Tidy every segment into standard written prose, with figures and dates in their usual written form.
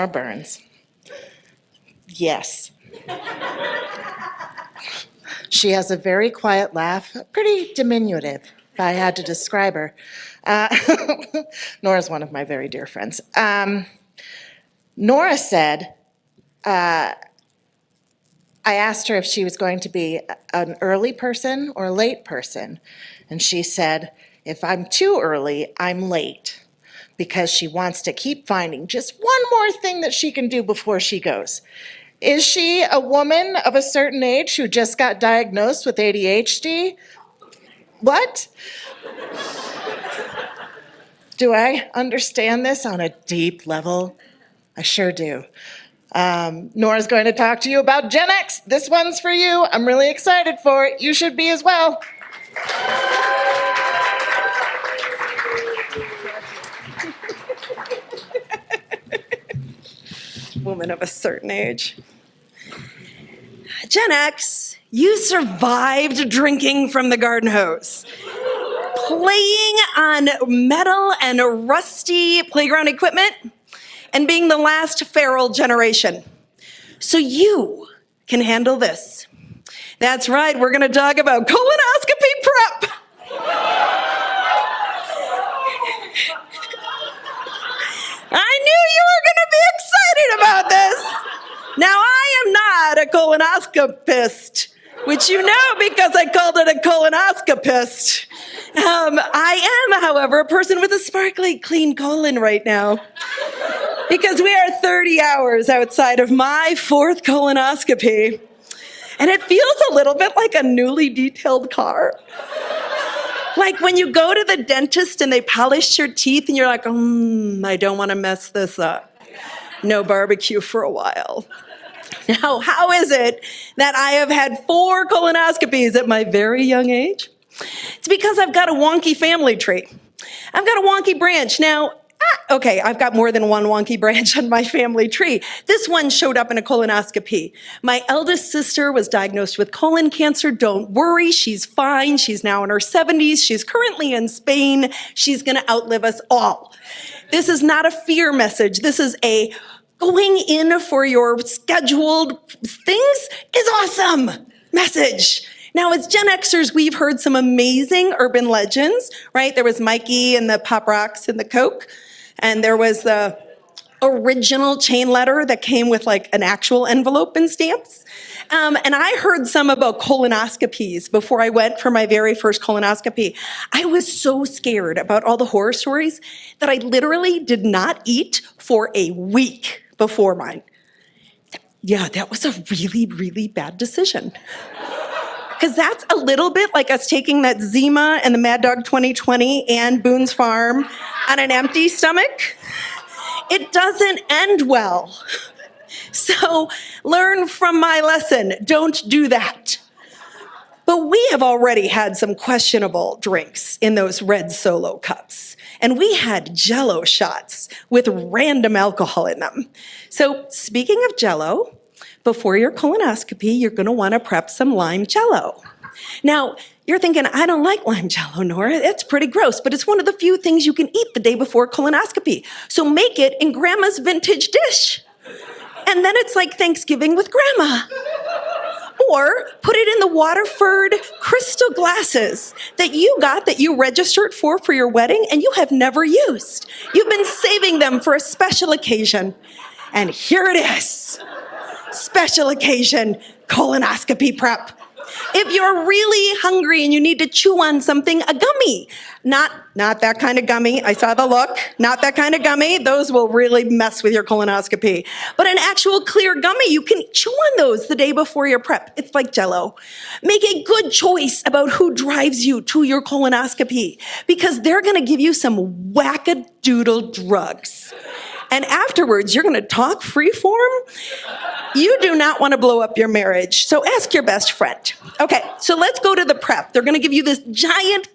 Nora Burns. Yes. She has a very quiet laugh, pretty diminutive, if I had to describe her. Nora's one of my very dear friends. Nora said, I asked her if she was going to be an early person or a late person, and she said, if I'm too early, I'm late, because she wants to keep finding just one more thing that she can do before she goes. Is she a woman of a certain age who just got diagnosed with ADHD? What? Do I understand this on a deep level? I sure do. Nora's going to talk to you about Gen X. This one's for you. I'm really excited for it. You should be as well. Woman of a certain age. Gen X, you survived drinking from the garden hose, playing on metal and rusty playground equipment, and being the last feral generation. So you can handle this. That's right, we're gonna talk about colonoscopy prep. I knew you were gonna be excited about this. Now, I am not a colonoscopist, which you know because I called it a colonoscopist. I am, however, a person with a sparkly, clean colon right now, because we are 30 hours outside of my 4th colonoscopy, and it feels a little bit like a newly detailed car. Like when you go to the dentist and they polish your teeth and you're like, I don't want to mess this up. No barbecue for a while. Now, how is it that I have had 4 colonoscopies at my very young age? It's because I've got a wonky family tree. I've got a wonky branch. Now, okay, I've got more than one wonky branch on my family tree. This one showed up in a colonoscopy. My eldest sister was diagnosed with colon cancer. Don't worry, she's fine. She's now in her 70s. She's currently in Spain. She's gonna outlive us all. This is not a fear message. This is a going in for your scheduled things is awesome message. Now, as Gen Xers, we've heard some amazing urban legends, right? There was Mikey and the Pop Rocks and the Coke, and there was the original chain letter that came with like an actual envelope and stamps. And I heard some about colonoscopies before I went for my very first colonoscopy. I was so scared about all the horror stories that I literally did not eat for a week before mine. Yeah, that was a really, really bad decision. Because that's a little bit like us taking that Zima and the Mad Dog 2020 and Boone's Farm on an empty stomach. It doesn't end well. So learn from my lesson. Don't do that. But we have already had some questionable drinks in those red Solo cups. And we had Jell-O shots with random alcohol in them. So speaking of Jell-O, before your colonoscopy, you're gonna wanna prep some lime Jell-O. Now, you're thinking, I don't like lime Jell-O, Nora. It's pretty gross, but it's one of the few things you can eat the day before colonoscopy. So make it in Grandma's vintage dish. And then it's like Thanksgiving with Grandma. Or put it in the Waterford crystal glasses that you registered for your wedding and you have never used. You've been saving them for a special occasion. And here it is. Special occasion colonoscopy prep. If you're really hungry and you need to chew on something, a gummy. Not that kind of gummy. I saw the look. Not that kind of gummy. Those will really mess with your colonoscopy. But an actual clear gummy, you can chew on those the day before your prep. It's like Jell-O. Make a good choice about who drives you to your colonoscopy because they're going to give you some wackadoodle drugs. And afterwards, you're going to talk freeform. You do not want to blow up your marriage, so ask your best friend. Okay, so let's go to the prep. They're going to give you this giant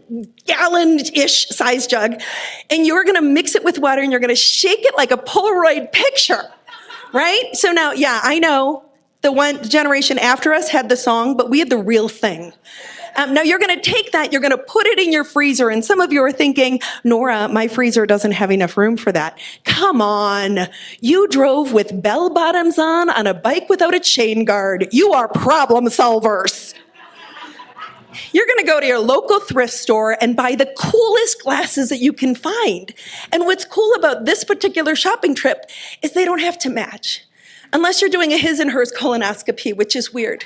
gallon-ish size jug, and you're going to mix it with water, and you're going to shake it like a Polaroid picture, right? So now, yeah, I know the one generation after us had the song, but we had the real thing. Now you're going to take that, you're going to put it in your freezer, and some of you are thinking, Nora, my freezer doesn't have enough room for that. Come on. You drove with bell bottoms on a bike without a chain guard. You are problem solvers. You're going to go to your local thrift store and buy the coolest glasses that you can find. And what's cool about this particular shopping trip is they don't have to match, unless you're doing a his and hers colonoscopy, which is weird.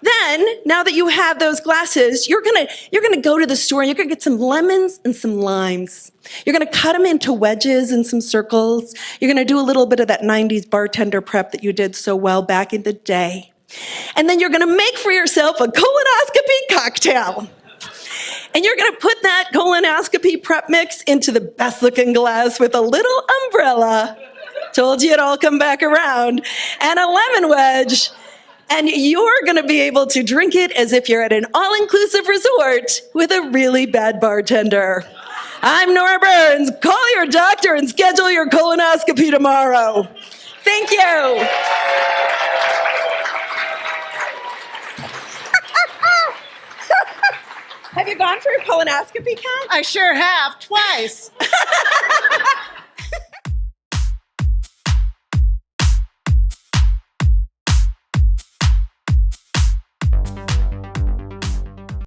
Then, now that you have those glasses, you're gonna go to the store and you're gonna get some lemons and some limes. You're gonna cut them into wedges and some circles. You're gonna do a little bit of that 90s bartender prep that you did so well back in the day. And then you're gonna make for yourself a colonoscopy cocktail. And you're gonna put that colonoscopy prep mix into the best looking glass with a little umbrella. Told you it'd all come back around. And a lemon wedge. And you're going to be able to drink it as if you're at an all-inclusive resort with a really bad bartender. I'm Nora Burns. Call your doctor and schedule your colonoscopy tomorrow. Thank you. Have you gone for a colonoscopy, Kat? I sure have, twice.